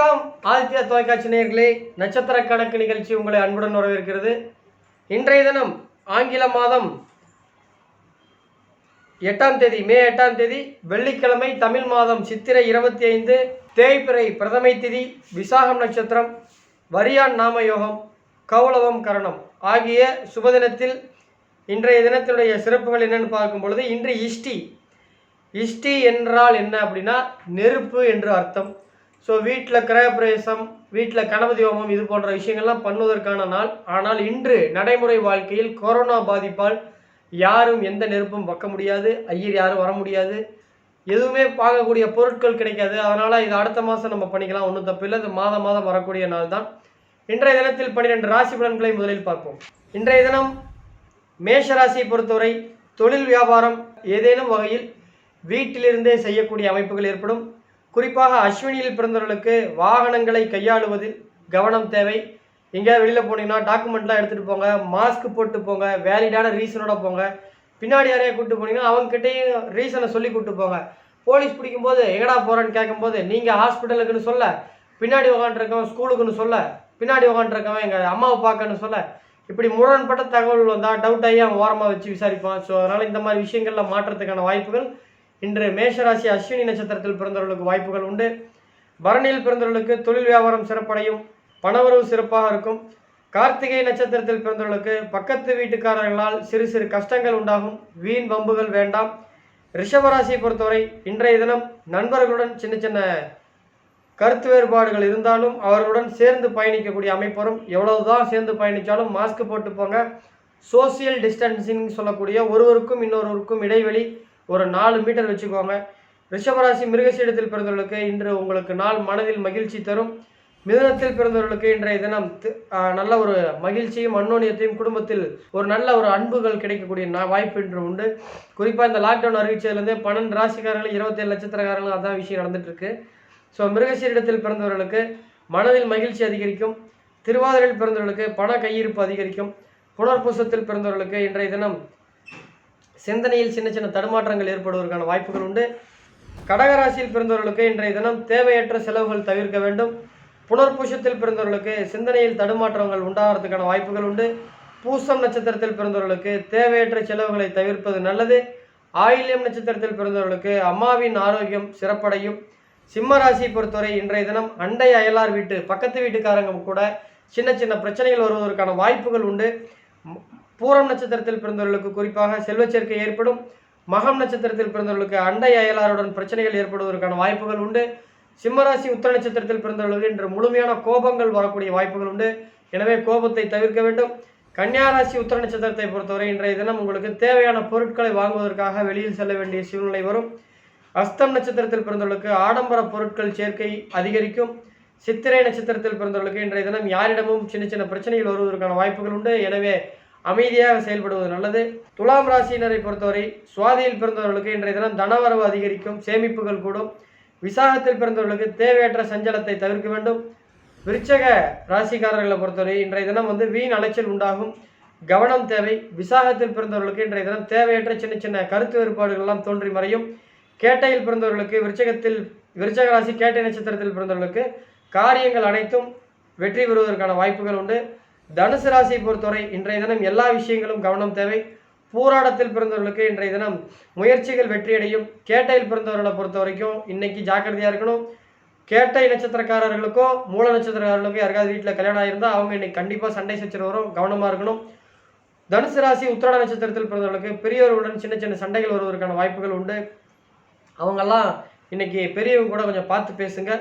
வணக்கம் ஆதித்யா தொலைக்காட்சி நேயர்களே, நட்சத்திர கணக்கு நிகழ்ச்சி உங்களை அன்புடன் வரவேற்கிறது. இன்றைய தினம் ஆங்கில மாதம் 8ஆம் தேதி மே 8ஆம் தேதி வெள்ளிக்கிழமை, தமிழ் மாதம் சித்திரை 25, தேய்பிறை பிரதமை திதி, விசாகம் நட்சத்திரம், வரியான் நாம யோகம், கௌளவம் கரணம் ஆகிய சுபதினத்தில் இன்றைய தினத்தினுடைய சிறப்புகள் என்னென்னு பார்க்கும் பொழுது, இன்று இஷ்டி என்றால் என்ன அப்படின்னா நெருப்பு என்று அர்த்தம். ஸோ வீட்டில் கிரகப்பிரவேசம், வீட்டில் கணபதி ஹோமம் இது போன்ற விஷயங்கள்லாம் பண்ணுவதற்கான நாள். ஆனால் இன்று நடைமுறை வாழ்க்கையில் கொரோனா பாதிப்பால் யாரும் எந்த நெருப்பும் வைக்க முடியாது, ஐயர் யாரும் வர முடியாது, எதுவுமே பார்க்கக்கூடிய பொருட்கள் கிடைக்காது. அதனால் இது அடுத்த மாதம் நம்ம பண்ணிக்கலாம், ஒன்றும் தப்பு இல்லை. இது மாதம் வரக்கூடிய நாள் தான். இன்றைய தினத்தில் 12 ராசி பலன்களை முதலில் பார்ப்போம். இன்றைய தினம் மேஷ ராசியை பொறுத்தவரை தொழில் வியாபாரம் ஏதேனும் வகையில் வீட்டிலிருந்தே செய்யக்கூடிய அமைப்புகள் ஏற்படும். குறிப்பாக அஸ்வினியில் பிறந்தவர்களுக்கு வாகனங்களை கையாளுவதில் கவனம் தேவை. எங்கேயாவது வெளியில் போனீங்கன்னா டாக்குமெண்ட்லாம் எடுத்துகிட்டு போங்க, மாஸ்க் போட்டு போங்க, வேலிடான ரீசனோட போங்க. பின்னாடி யாரையா கூப்பிட்டு போனீங்கன்னா அவங்ககிட்டையும் ரீசனை சொல்லி கூப்பிட்டு போங்க. போலீஸ் பிடிக்கும்போது எங்கடா போகிறேன்னு கேட்கும்போது நீங்கள் ஹாஸ்பிட்டலுக்குன்னு சொல்ல, பின்னாடி உக்காண்டிருக்கவன் ஸ்கூலுக்குன்னு சொல்ல, பின்னாடி உக்காண்டிருக்கவன் எங்கள் அம்மாவை பார்க்கன்னு சொல்ல, இப்படி முரண்பட்ட தகவல் வந்தால் டவுட் ஆகி அவன் ஓரமாக வச்சு விசாரிப்பான். ஸோ அதனால் இந்த மாதிரி விஷயங்களில் மாற்றத்துக்கான வாய்ப்புகள் இன்று மேஷராசி அஸ்வினி நட்சத்திரத்தில் பிறந்தவர்களுக்கு வாய்ப்புகள் உண்டு. பரணியில் பிறந்தவர்களுக்கு தொழில் வியாபாரம் சிறப்படையும், பணவரவு சிறப்பாக இருக்கும். கார்த்திகை நட்சத்திரத்தில் பிறந்தவர்களுக்கு பக்கத்து வீட்டுக்காரர்களால் சிறு சிறு கஷ்டங்கள் உண்டாகும், வீண் வம்புகள் வேண்டாம். ரிஷபராசியை பொறுத்தவரை இன்றைய தினம் நண்பர்களுடன் சின்ன சின்ன கருத்து வேறுபாடுகள் இருந்தாலும் அவர்களுடன் சேர்ந்து பயணிக்கக்கூடிய அமைப்பு வரும். எவ்வளவுதான் சேர்ந்து பயணித்தாலும் மாஸ்க் போட்டு போங்க. சோசியல் டிஸ்டன்சிங் சொல்லக்கூடிய ஒருவருக்கும் இன்னொருவருக்கும் இடைவெளி ஒரு 4 மீட்டர் வச்சுக்கோங்க. ரிஷபராசி மிருகசீடத்தில் பிறந்தவர்களுக்கு இன்று உங்களுக்கு நாள் மனதில் மகிழ்ச்சி தரும். மிதுனத்தில் பிறந்தவர்களுக்கு இன்றைய தினம் நல்ல ஒரு மகிழ்ச்சியும் அன்னோனியத்தையும், குடும்பத்தில் ஒரு நல்ல ஒரு அன்புகள் கிடைக்கக்கூடிய வாய்ப்பு இன்று உண்டு. குறிப்பாக இந்த லாக்டவுன் அறிவிச்சதுலேருந்தே 12 ராசிக்காரர்கள் 27 நட்சத்திரக்காரர்கள் அதான் விஷயம் நடந்துட்டு இருக்கு. ஸோ மிருகசீடத்தில் பிறந்தவர்களுக்கு மனதில் மகிழ்ச்சி அதிகரிக்கும். திருவாதிரையில் பிறந்தவர்களுக்கு பண கையிருப்பு அதிகரிக்கும். புனர்பூசத்தில் பிறந்தவர்களுக்கு இன்றைய தினம் சிந்தனையில் சின்ன சின்ன தடுமாற்றங்கள் ஏற்படுவதற்கான வாய்ப்புகள் உண்டு. கடகராசியில் பிறந்தவர்களுக்கு இன்றைய தினம் தேவையற்ற செலவுகள் தவிர்க்க வேண்டும். புனர்பூசத்தில் பிறந்தவர்களுக்கு சிந்தனையில் தடுமாற்றங்கள் உண்டாகிறதுக்கான வாய்ப்புகள் உண்டு. பூசம் நட்சத்திரத்தில் பிறந்தவர்களுக்கு தேவையற்ற செலவுகளை தவிர்ப்பது நல்லது. ஆயில்யம் நட்சத்திரத்தில் பிறந்தவர்களுக்கு அம்மாவின் ஆரோக்கியம் சிறப்படையும். சிம்ம ராசியை பொறுத்தவரை இன்றைய தினம் அண்டை அயலார் வீட்டு பக்கத்து வீட்டுக்காரங்க கூட சின்ன சின்ன பிரச்சனைகள் வருவதற்கான வாய்ப்புகள் உண்டு. பூரம் நட்சத்திரத்தில் பிறந்தவர்களுக்கு குறிப்பாக செல்வச்சேர்க்கை ஏற்படும். மகம் நட்சத்திரத்தில் பிறந்தவர்களுக்கு அண்டை அயலாருடன் பிரச்சனைகள் ஏற்படுவதற்கான வாய்ப்புகள் உண்டு. சிம்மராசி உத்திர நட்சத்திரத்தில் பிறந்தவர்களுக்கு இன்று முழுமையான கோபங்கள் வரக்கூடிய வாய்ப்புகள் உண்டு. எனவே கோபத்தை தவிர்க்க வேண்டும். கன்னியாராசி உத்திர நட்சத்திரத்தை பொறுத்தவரை இன்றைய தினம் உங்களுக்கு தேவையான பொருட்களை வாங்குவதற்காக வெளியில் செல்ல வேண்டிய சூழ்நிலை வரும். அஸ்தம் நட்சத்திரத்தில் பிறந்தவர்களுக்கு ஆடம்பர பொருட்கள் சேர்க்கை அதிகரிக்கும். சித்திரை நட்சத்திரத்தில் பிறந்தவர்களுக்கு இன்றைய தினம் யாரிடமும் சின்ன சின்ன பிரச்சனைகள் வருவதற்கான வாய்ப்புகள் உண்டு. எனவே அமைதியாக செயல்படுவது நல்லது. துலாம் ராசியினரை பொறுத்தவரை சுவாதியில் பிறந்தவர்களுக்கு இன்றைய தினம் தனவரவு அதிகரிக்கும், சேமிப்புகள் கூடும். விசாகத்தில் பிறந்தவர்களுக்கு தேவையற்ற சஞ்சலத்தை தவிர்க்க வேண்டும். விருச்சக ராசிக்காரர்களை பொறுத்தவரை இன்றைய தினம் வீண் அலைச்சல் உண்டாகும், கவனம் தேவை. விசாகத்தில் பிறந்தவர்களுக்கு இன்றைய தினம் தேவையற்ற சின்ன சின்ன கருத்து வேறுபாடுகள்லாம் தோன்றி மறையும். கேட்டையில் பிறந்தவர்களுக்கு விருச்சக ராசி கேட்டை நட்சத்திரத்தில் பிறந்தவர்களுக்கு காரியங்கள் அனைத்தும் வெற்றி பெறுவதற்கான வாய்ப்புகள் உண்டு. தனுசு ராசியை பொறுத்தவரை இன்றைய தினம் எல்லா விஷயங்களும் கவனம் தேவை. பூராடத்தில் பிறந்தவர்களுக்கு இன்றைய தினம் முயற்சிகள் வெற்றியடையும். கேட்டையில் பிறந்தவர்களை பொறுத்த வரைக்கும் இன்னைக்கு ஜாக்கிரதையாக இருக்கணும். கேட்டை நட்சத்திரக்காரர்களுக்கோ மூல நட்சத்திரக்காரர்களுக்கோ யாருக்காவது வீட்டில் கல்யாணம் ஆகியிருந்தால் அவங்க இன்னைக்கு கண்டிப்பாக சண்டை சச்சரவு வரும், கவனமாக இருக்கணும். தனுசு ராசி உத்திராட நட்சத்திரத்தில் பிறந்தவர்களுக்கு பெரியவர்களுடன் சின்ன சின்ன சண்டைகள் வருவதற்கான வாய்ப்புகள் உண்டு. அவங்கெல்லாம் இன்னைக்கு பெரியவங்க கூட கொஞ்சம் பார்த்து பேசுங்க.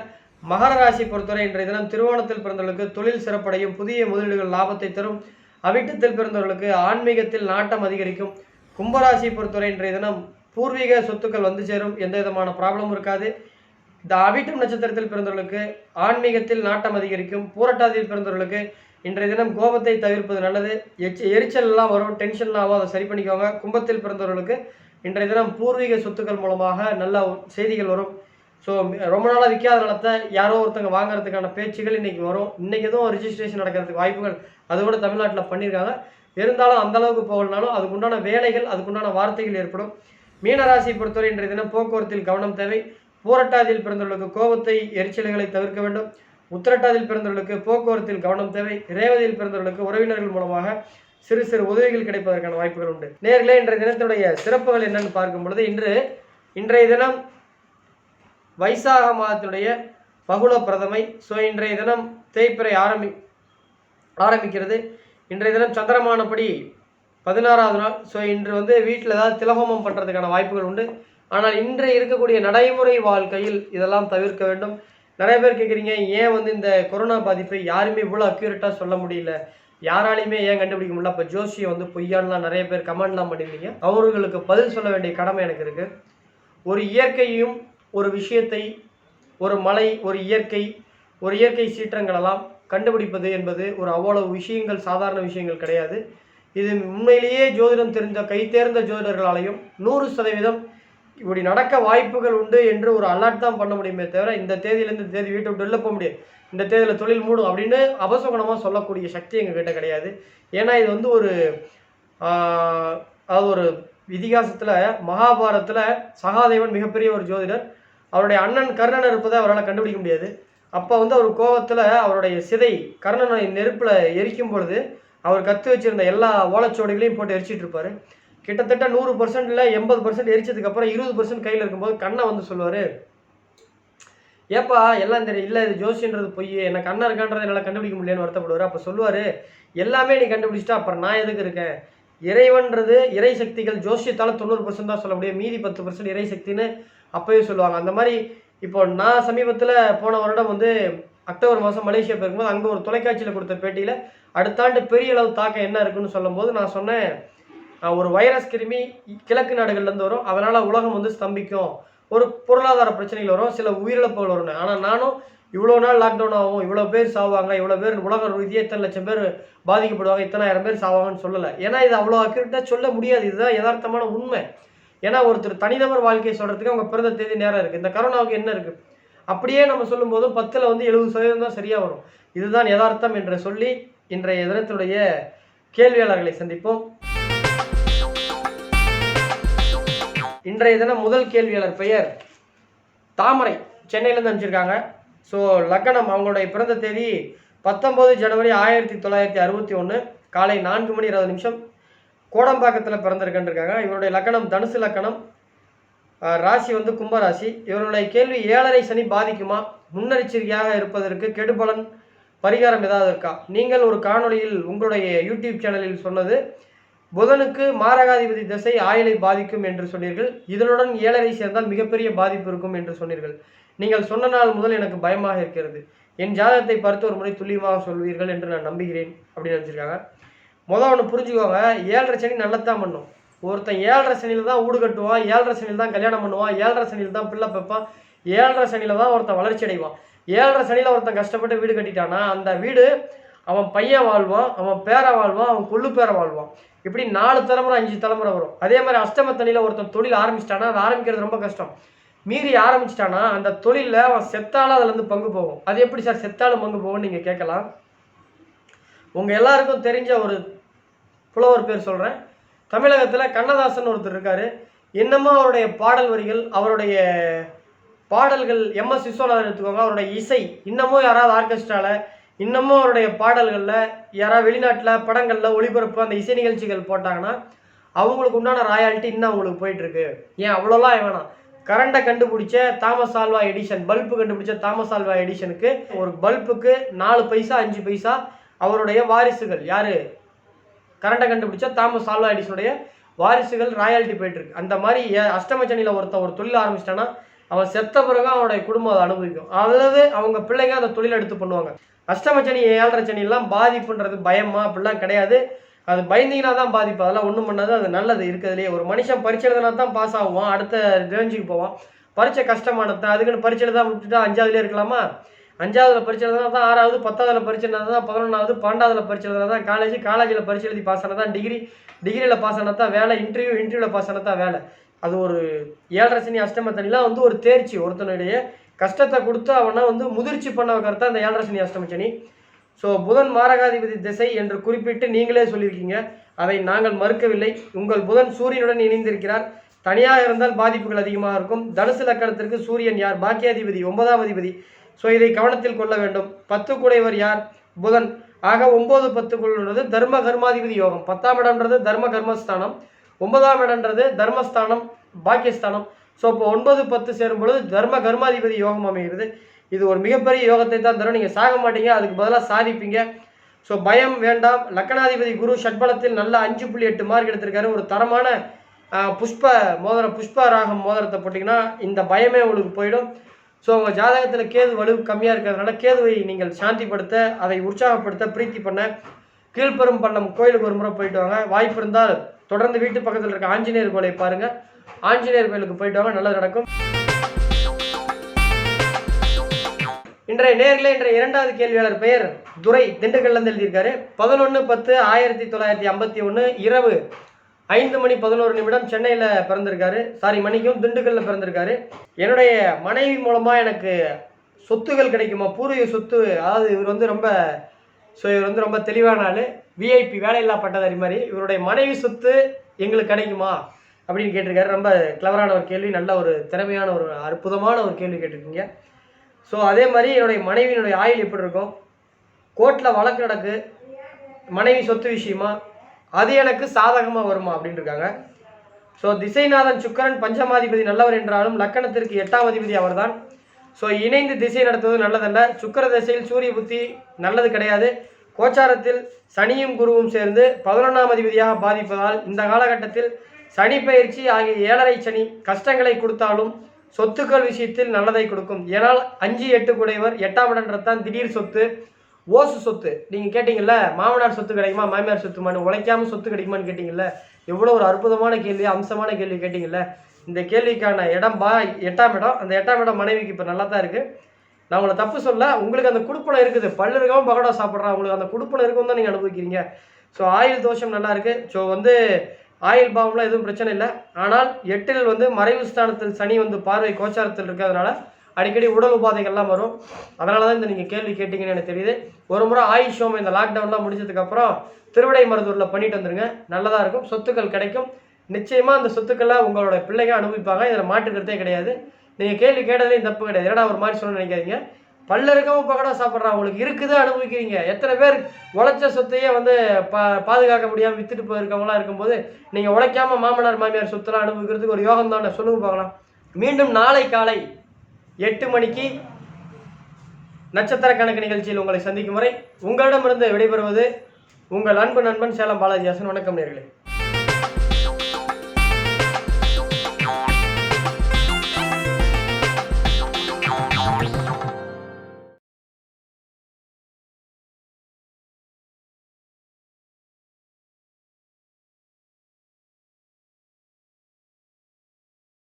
மகர ராசி பொறுத்தவரை இன்றைய தினம் திருவோணத்தில் பிறந்தவர்களுக்கு தொழில் சிறப்படையும், புதிய முதலீடுகள் லாபத்தை தரும். அவிட்டத்தில் பிறந்தவர்களுக்கு ஆன்மீகத்தில் நாட்டம் அதிகரிக்கும். கும்பராசியை பொறுத்தவரை இன்றைய தினம் பூர்வீக சொத்துக்கள் வந்து சேரும், எந்த விதமான ப்ராப்ளமும் இருக்காது. இந்த அவிட்டம் நட்சத்திரத்தில் பிறந்தவர்களுக்கு ஆன்மீகத்தில் நாட்டம் அதிகரிக்கும். பூரட்டாதியில் பிறந்தவர்களுக்கு இன்றைய தினம் கோபத்தை தவிர்ப்பது நல்லது. எரிச்சல் எல்லாம் வரும், டென்ஷன்லாம் ஆகும், அதை சரி பண்ணிக்கோங்க. கும்பத்தில் பிறந்தவர்களுக்கு இன்றைய தினம் பூர்வீக சொத்துக்கள் மூலமாக நல்ல செய்திகள் வரும். ஸோ ரொம்ப நாளாக விற்காத நிலத்தை யாரோ ஒருத்தங்க வாங்குறதுக்கான பேச்சுகள் இன்றைக்கி வரும். இன்றைக்கி எதுவும் ரிஜிஸ்ட்ரேஷன் நடக்கிறதுக்கு வாய்ப்புகள் அது கூட தமிழ்நாட்டில் பண்ணியிருக்காங்க. இருந்தாலும் அந்தளவுக்கு போகலனாலும் அதுக்குண்டான வேலைகள், அதுக்குண்டான வார்த்தைகள் ஏற்படும். மீனராசியை பொறுத்தவரை இன்றைய தினம் போக்குவரத்தில் கவனம் தேவை. பூரட்டாதியில் பிறந்தவர்களுக்கு கோபத்தை எரிச்சல்களை தவிர்க்க வேண்டும். உத்திரட்டாதியில் பிறந்தவர்களுக்கு போக்குவரத்தில் கவனம் தேவை. ரேவதியில் பிறந்தவர்களுக்கு உறவினர்கள் மூலமாக சிறு சிறு உதவிகள் கிடைப்பதற்கான வாய்ப்புகள் உண்டு. நேர்களே, இன்றைய தினத்தினுடைய சிறப்புகள் என்னன்னு பார்க்கும் பொழுது, இன்றைய தினம் வைசாக மாதத்தினுடைய பகுள பிரதமை. ஸோ இன்றைய தினம் தேய்பிறை ஆரம்பிக்கிறது. இன்றைய தினம் சந்திரமானப்படி 16வது நாள். ஸோ இன்று வீட்டில் ஏதாவது திலகோமம் பண்ணுறதுக்கான வாய்ப்புகள் உண்டு. ஆனால் இன்று இருக்கக்கூடிய நடைமுறை வாழ்க்கையில் இதெல்லாம் தவிர்க்க வேண்டும். நிறைய பேர் கேட்குறீங்க, ஏன் இந்த கொரோனா பாதிப்பை யாருமே இவ்வளோ அக்யூரேட்டாக சொல்ல முடியல, யாராலையுமே ஏன் கண்டுபிடிக்க முடியல, அப்போ ஜோசியை பொய்யான்லாம் நிறைய பேர் கமெண்ட்லாம் பண்ணியிருந்தீங்க. அவர்களுக்கு பதில் சொல்ல வேண்டிய கடமை எனக்கு இருக்குது. ஒரு இயற்கையும் ஒரு விஷயத்தை, ஒரு மலை, ஒரு இயற்கை சீற்றங்களெல்லாம் கண்டுபிடிப்பது என்பது ஒரு அவ்வளவு விஷயங்கள், சாதாரண விஷயங்கள் கிடையாது. இது உண்மையிலேயே ஜோதிடம் தெரிந்த கைதேர்ந்த ஜோதிடர்களாலையும் 100% இப்படி நடக்க வாய்ப்புகள் உண்டு என்று ஒரு அலர்ட் தான் பண்ண முடியுமே தவிர, இந்த தேதியிலேருந்து தேதி வீட்டை விட்டு வெளில போக முடியாது, இந்த தேதியில் தொழில் மூடும் அப்படின்னு அபசகுணமாக சொல்லக்கூடிய சக்தி எங்ககிட்ட கிடையாது. ஏன்னா இது ஒரு இதிகாசத்தில், மகாபாரதத்தில் சகாதேவன் மிகப்பெரிய ஒரு ஜோதிடர். அவருடைய அண்ணன் கர்ணன் இருப்பதை அவரால் கண்டுபிடிக்க முடியாது. அப்போ அவர் கோபத்தில் அவருடைய சிதை கர்ணனை நெருப்பில் எரிக்கும் பொழுது அவர் கற்று வச்சுருந்த எல்லா ஓலைச்சுவடிகளையும் போட்டு எரிச்சிட்டு இருப்பார். கிட்டத்தட்ட 100% இல்லை 80% எரிச்சதுக்கப்புறம் 20% கையில் இருக்கும்போது கண்ணை சொல்லுவார், ஏப்பா எல்லாம் தெரியும், இல்லை இது ஜோசின்றது பொய், எனக்கு கண்ணா இருக்கான்றதை என்னால் கண்டுபிடிக்க முடியலன்னு வருத்தப்படுவார். அப்போ சொல்லுவார், எல்லாமே நீ கண்டுபிடிச்சிட்டா அப்புறம் நான் எதுக்கு இருக்கேன், இறைவன்றது இறை சக்திகள் ஜோசியத்தால் 90% தான் சொல்ல முடியும், மீதி 10% இறை சக்தின்னு அப்போயே சொல்லுவாங்க. அந்த மாதிரி இப்போ நான் சமீபத்தில் போன வருடம் அக்டோபர் மாதம் மலேசியா போயிருக்கும்போது அங்கே ஒரு தொலைக்காட்சியில் கொடுத்த பேட்டியில் அடுத்த ஆண்டு பெரிய அளவு தாக்கம் என்ன இருக்குன்னு சொல்லும்போது நான் சொன்னேன், ஒரு வைரஸ் கிருமி கிழக்கு நாடுகள்லேருந்து வரும், அதனால் உலகம் ஸ்தம்பிக்கும், ஒரு பொருளாதார பிரச்சனைகள் வரும், சில உயிரிழப்புகள் வரும். ஆனால் நானும் இவ்வளோ நாள் லாக்டவுன் ஆகும், இவ்வளோ பேர் சாவாங்க, இவ்வளோ பேர் உலக ரீதியாக இத்தனை லட்சம் பேர் பாதிக்கப்படுவாங்க, இத்தனை ஆயிரம் பேர் சாவாங்கன்னு சொல்லலை. ஏன்னா இது அவ்வளோ அக்யூரேட்டாக சொல்ல முடியாது. இதுதான் யதார்த்தமான உண்மை. ஏன்னா ஒருத்தர் தனிநபர் வாழ்க்கையை சொல்கிறதுக்கு அவங்க பிறந்த தேதி நேரம் இருக்குது. இந்த கரோனாவுக்கு என்ன இருக்குது, அப்படியே நம்ம சொல்லும்போதும் 10ல் 70% தான் சரியாக வரும். இதுதான் யதார்த்தம் என்று சொல்லி இன்றைய தினத்துடைய கேள்வியாளர்களை சந்திப்போம். இன்றைய தினம் முதல் கேள்வியாளர் பெயர் தாமரை, சென்னையிலேருந்து அனுப்பிச்சிருக்காங்க. ஸோ லக்னம், அவங்களுடைய பிறந்த தேதி 19 ஜனவரி 1961 காலை 4:20 கோடம்பாக்கத்தில் பிறந்திருக்கின்றிருக்காங்க. இவருடைய லக்னம் தனுசு லக்னம், ராசி கும்பராசி. இவருடைய கேள்வி, 7.5 சனி பாதிக்குமா, முன்னெச்சரிக்கையாக இருப்பதற்கு கெடுபலன் பரிகாரம் ஏதாவது இருக்கா? நீங்கள் ஒரு காணொலியில் உங்களுடைய யூடியூப் சேனலில் சொன்னது புதனுக்கு மாரகாதிபதி திசை ஆயுளை பாதிக்கும் என்று சொன்னீர்கள், இதனுடன் 7.5 சேர்ந்தால் மிகப்பெரிய பாதிப்பு இருக்கும் என்று சொன்னீர்கள். நீங்கள் சொன்ன நாள் முதல் எனக்கு பயமாக இருக்கிறது, என் ஜாதகத்தை பார்த்து ஒரு முறை துல்லியமாக சொல்வீர்கள் என்று நான் நம்புகிறேன் அப்படின்னு நினச்சிருக்காங்க. ஒன்று புரிஞ்சுக்கோங்க, 7.5 சனி நல்லத்தான் பண்ணும். ஒருத்தன் 7.5 சனியில் தான் வீடு கட்டுவான், 7.5 சனியில் தான் கல்யாணம் பண்ணுவான், 7.5 சனியில் தான் பிள்ளை வைப்பான், 7.5 சனியில் தான் ஒருத்தன் வளர்ச்சி அடைவான். 7.5 சனியில் ஒருத்தன் கஷ்டப்பட்டு வீடு கட்டிட்டானா அந்த வீடு அவன் பையன் வாழ்வான், அவன் பேரை வாழ்வான், அவன் கொள்ளு பேரை வாழ்வான், இப்படி 4 தலைமுறை 5 தலைமுறை வரும். அதே மாதிரி அஷ்டமத்தனியில் ஒருத்தன் தொழில் ஆரம்பிச்சிட்டானா அது ஆரம்பிக்கிறது ரொம்ப கஷ்டம். மீறி ஆரம்பிச்சிட்டானா அந்த தொழிலில் அவன் செத்தாலும் அதுலேருந்து பங்கு போகும். அது எப்படி சார் செத்தாலும் பங்கு போகும்னு நீங்கள் கேட்கலாம். உங்கள் எல்லாருக்கும் தெரிஞ்ச ஒரு புலவர் பேர் சொல்கிறேன். தமிழகத்தில் கண்ணதாசன் ஒருத்தர் இருக்கார். இன்னமும் அவருடைய பாடல் வரிகள், அவருடைய பாடல்கள், எம்எஸ் விஸ்வநாதன் எடுத்துக்கோங்க, அவருடைய இசை இன்னமும் யாராவது ஆர்கெஸ்ட்ராவில், இன்னமும் அவருடைய பாடல்களில் யாராவது வெளிநாட்டில் படங்களில் ஒளிபரப்பு அந்த இசை நிகழ்ச்சிகள் போட்டாங்கன்னா அவங்களுக்கு உண்டான ராயாலிட்டி இன்னும் அவங்களுக்கு போயிட்டுருக்கு. ஏன் அவ்வளோலாம் வேணாம், கரண்டை கண்டுபிடிச்ச தாமஸ் ஆல்வா எடிசன், பல்பு கண்டுபிடிச்ச தாமஸ் ஆல்வா எடிசனுக்கு ஒரு பல்புக்கு 4 பைசா 5 பைசா அவருடைய வாரிசுகள், யார், கரண்டை கண்டுபிடிச்ச தாமஸ் ஆல்வா எடிசனுடைய வாரிசுகள் ராயாலிட்டி போயிட்டுருக்கு. அந்த மாதிரி அஷ்டமச்சனியில் ஒருத்தன் ஒரு தொழில் ஆரம்பிச்சிட்டான்னா அவன் செத்த பிறகு அவனுடைய குடும்பம் அதை அனுபவிக்கும், அல்லது அவங்க பிள்ளைங்க அந்த தொழிலை எடுத்து பண்ணுவாங்க. அஷ்டமச்சனி 7.5 சனியெல்லாம் பாதிப்புன்றது பயமா அப்படிலாம் கிடையாது. அது பயந்தீங்கன்னா தான் பாதிப்பு, அதெல்லாம் ஒன்றும் பண்ணாது, அது நல்லது இருக்கிறதுலே. ஒரு மனுஷன் பரீட்சை எழுதினா தான் பாஸ் ஆகுவான், அடுத்த ரேஞ்சுக்கு போவான். பரீட்சை கஷ்டமானது, அதுக்குன்னு பரீட்சை எழுத விட்டுட்டா 5ஆவதுலேயே இருக்கலாமா? 5ஆவதுல பரீட்சை எழுதினா தான் 6ஆவது, 10ஆவதுல பரீட்சை எழுதினா தான் 11ஆவது, 12ஆவதுல பரீட்சை எழுதினா தான் காலேஜில் பரீட்சை எழுதி பாஸ் ஆனால் தான் டிகிரியில் பாஸ் ஆனால் தான் வேலை, இன்டர்வியூவில் பாஸ் ஆனால் தான் வேலை. அது ஒரு 7.5 சனி அஷ்டமத்தனிலாம் ஒரு தேர்ச்சி, ஒருத்தனுடைய கஷ்டத்தை கொடுத்து அவனை முதிர்ச்சி பண்ண வைக்கிறதா அந்த 7.5 சனி அஷ்டமச்சனி. ஸோ புதன் மாரகாதிபதி திசை என்று குறிப்பிட்டு நீங்களே சொல்லியிருக்கீங்க, அதை நாங்கள் மறுக்கவில்லை. உங்கள் புதன் சூரியனுடன் இணைந்திருக்கிறார், தனியாக இருந்தால் பாதிப்புகள் அதிகமாக இருக்கும். தனுசு லக்கணத்திற்கு சூரியன் யார், பாக்கியாதிபதி, 9ஆம் அதிபதி. ஸோ இதை கவனத்தில் கொள்ள வேண்டும். 10 கூடையவர் யார்? புதன். ஆக 9, 10 தர்ம கர்மாதிபதி யோகம். 10ஆம் இடம்ன்றது தர்ம கர்மஸ்தானம், 9ஆம் இடம்ன்றது தர்மஸ்தானம், பாக்கியஸ்தானம். ஸோ இப்போ 9, 10 சேரும் பொழுது தர்ம கர்மாதிபதி யோகம் அமைகிறது. இது ஒரு மிகப்பெரிய யோகத்தை தான் தரும். நீங்கள் சாக மாட்டீங்க, அதுக்கு பதிலாக சாதிப்பீங்க. ஸோ பயம் வேண்டாம். லக்கணாதிபதி குரு ஷட்பலத்தில் நல்ல 5.8 மார்க் எடுத்திருக்காரு. ஒரு தரமான புஷ்ப ராகம் மோதிரத்தை போட்டிங்கன்னா இந்த பயமே உங்களுக்கு போயிடும். ஸோ உங்கள் ஜாதகத்தில் கேது வலு கம்மியாக இருக்கிறதுனால கேதுவை நீங்கள் சாந்திப்படுத்த, அதை உற்சாகப்படுத்த, பிரீத்தி பண்ண கீழ்பெரும் பள்ளம் கோயிலுக்கு ஒரு முறை போயிட்டு வாங்க. வாய்ப்பு இருந்தால் தொடர்ந்து வீட்டு பக்கத்தில் இருக்க ஆஞ்சநேயர் கோயிலை பாருங்கள். ஆஞ்சநேயர் கோயிலுக்கு போயிட்டு வாங்க, நல்லது நடக்கும். இன்றைய நேர்களே, இன்றைய இரண்டாவது கேள்வியாளர் பெயர் துரை, திண்டுக்கல்லேருந்து எழுதியிருக்காரு. 11/10/1951 இரவு 5:11 சென்னையில் பிறந்திருக்காரு. மணிக்கும் திண்டுக்கல்லில் பிறந்திருக்காரு. என்னுடைய மனைவி மூலமாக எனக்கு சொத்துகள் கிடைக்குமா, பூர்வீக சொத்து. அதாவது இவர் வந்து ரொம்ப தெளிவான ஆள், விஐபி, வேலையில்லா பட்டதாரி மாதிரி. இவருடைய மனைவி சொத்து எங்களுக்கு கிடைக்குமா அப்படின்னு கேட்டிருக்காரு. ரொம்ப கிளவரான ஒரு கேள்வி, நல்ல ஒரு திறமையான ஒரு அற்புதமான ஒரு கேள்வி கேட்டிருக்கீங்க. ஸோ அதே மாதிரி என்னுடைய மனைவியினுடைய ஆயுள் எப்படி இருக்கும், கோர்ட்டில் வழக்கு நடக்கு மனைவி சொத்து விஷயமா, அது எனக்கு சாதகமாக வருமா அப்படின்னு இருக்காங்க. ஸோ திசைநாதன் சுக்கரன் பஞ்சமாதிபதி நல்லவர் என்றாலும் லக்கணத்திற்கு 8ஆம் அதிபதி அவர் தான். ஸோ இணைந்து திசை நடத்துவது நல்லதல்ல. சுக்கர திசையில் சூரிய புத்தி நல்லது கிடையாது. கோச்சாரத்தில் சனியும் குருவும் சேர்ந்து 11ஆம் அதிபதியாக பாதிப்பதால் இந்த காலகட்டத்தில் சனி பயிற்சி ஆகிய 7.5 சனி கஷ்டங்களை கொடுத்தாலும் சொத்துக்கள் விஷயத்தில் நல்லதை கொடுக்கும். ஏனால் 5, 8 கூடையவர் 8ஆம் இடம்ன்றதான் திடீர் சொத்து, ஓசு சொத்து. நீங்கள் கேட்டிங்கல்ல, மாமனார் சொத்து கிடைக்குமா, மாமியார் சொத்துமானு, உழைக்காமல் சொத்து கிடைக்குமான்னு கேட்டிங்கல்ல. எவ்வளோ ஒரு அற்புதமான கேள்வி, அம்சமான கேள்வி கேட்டிங்கல்ல. இந்த கேள்விக்கான இடம் 8ஆம் இடம். அந்த 8ஆம் இடம் மனைவிக்கு இப்போ நல்லா தான் இருக்குது. நான் உங்களை தப்பு சொல்ல, உங்களுக்கு அந்த குடுப்பனை இருக்குது. பல்லு இருக்காமல் பகடா சாப்பிட்றான், உங்களுக்கு அந்த குடுப்பனை இருக்கும் தான் நீங்கள் அனுபவிக்கிறீங்க. ஸோ ஆயுள் தோஷம் நல்லா இருக்குது. ஸோ ஆயுள் பாவம்லாம் எதுவும் பிரச்சனை இல்லை. ஆனால் 8ல் மறைவு ஸ்தானத்தில் சனி பார்வை கோச்சாரத்தில் இருக்கிறதுனால அடிக்கடி உடல் உபாதைகள்லாம் வரும். அதனால தான் இந்த நீங்கள் கேள்வி கேட்டிங்கன்னு எனக்கு தெரியுது. ஒரு முறை ஆயுஷ் ஹோமம் இந்த லாக்டவுன்லாம் முடிஞ்சதுக்கப்புறம் திருவிடை மருதூரில் பண்ணிட்டு வந்துருங்க, நல்லதாக இருக்கும். சொத்துக்கள் கிடைக்கும். நிச்சயமாக அந்த சொத்துக்களை உங்களோட பிள்ளைங்க அனுபவிப்பாங்க. இதில் மாற்றுக்கிறதே கிடையாது. நீங்கள் கேள்வி கேட்டதுலேயும் தப்பு கிடையாது. ஏன்னா ஒரு மாதிரி சொல்ல நினைக்காதீங்க. பல்ல இருக்கவும் பக்கடா சாப்பிட்றான், உங்களுக்கு இருக்குது அனுபவிக்கிறீங்க. எத்தனை பேர் உழைச்ச சொத்தையே பாதுகாக்க முடியாமல் வித்துட்டு போயிருக்கவங்களாம் இருக்கும்போது நீங்கள் உழைக்காமல் மாமனார் மாமியார் சொத்தெல்லாம் அனுபவிக்கிறதுக்கு ஒரு யோகம் தானே, சொல்லுங்க பார்க்கலாம். மீண்டும் நாளை காலை 8 மணிக்கு நட்சத்திர கணக்கு நிகழ்ச்சியில் உங்களை சந்திக்கும் வரை உங்களிடமிருந்து விடைபெறுவது உங்கள் அன்பு நண்பன் சேலம் பாலாஜி ஹாசன். வணக்கம் நேயர்களே.